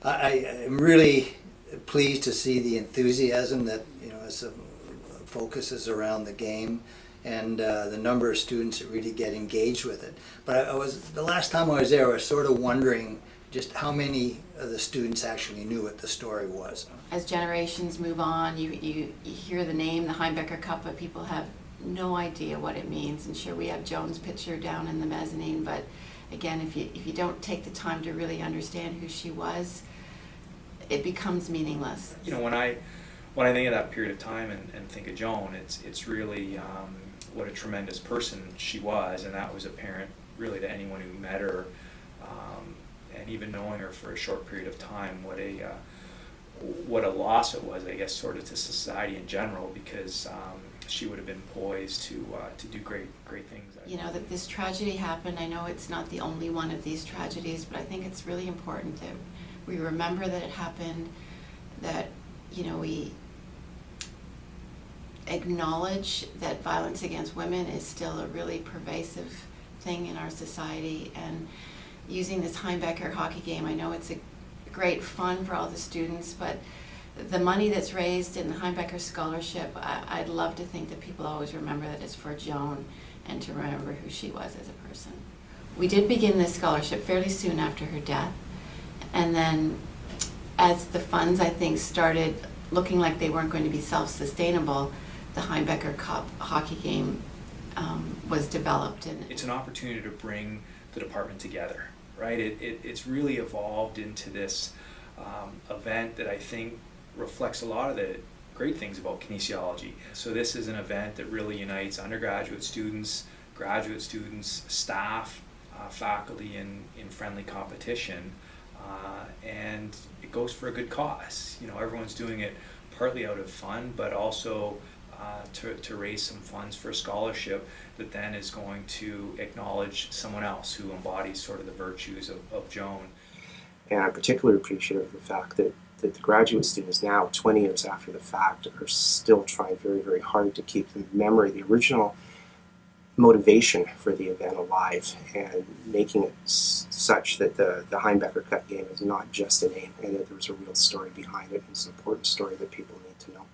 I'm really pleased to see the enthusiasm that, as the focuses around the game, and the number of students that really get engaged with it. But the last time I was there, I was sort of wondering just how many of the students actually knew what the story was. As generations move on, you hear the name, the Heimbecker Cup, but people have no idea what it means. And sure, we have Joan's picture down in the mezzanine, but again, if you don't take the time to really understand who she was, it becomes meaningless. When I think of that period of time and think of Joan, it's really what a tremendous person she was, and that was apparent really to anyone who met her, and even knowing her for a short period of time. What a loss it was, I guess, sort of to society in general, because she would have been poised to do great things. That this tragedy happened. I know it's not the only one of these tragedies, but I think it's really important that we remember that it happened, that we acknowledge that violence against women is still a really pervasive thing in our society. And using this Heimbecker hockey game, I know it's a great fun for all the students, but the money that's raised in the Heimbecker Scholarship, I'd love to think that people always remember that it's for Joan and to remember who she was as a person. We did begin this scholarship fairly soon after her death, and then as the funds, I think, started looking like they weren't going to be self-sustainable, the Heimbecker Cup hockey game was developed. And it's an opportunity to bring the department together, right? It's really evolved into this event that I think reflects a lot of the great things about kinesiology. So this is an event that really unites undergraduate students, graduate students, staff, faculty in friendly competition, and it goes for a good cause. Everyone's doing it partly out of fun, but also to raise some funds for a scholarship that then is going to acknowledge someone else who embodies sort of the virtues of Joan. And I'm particularly appreciative of the fact that the graduate students now, 20 years after the fact, are still trying very, very hard to keep the memory, the original motivation for the event alive, and making it such that the Heimbecker Cup game is not just a name, and that there's a real story behind it. It's an important story that people need to know.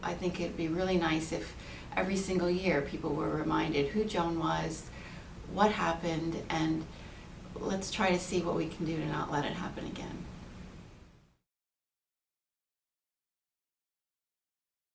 I think it'd be really nice if every single year people were reminded who Joan was, what happened, and let's try to see what we can do to not let it happen again.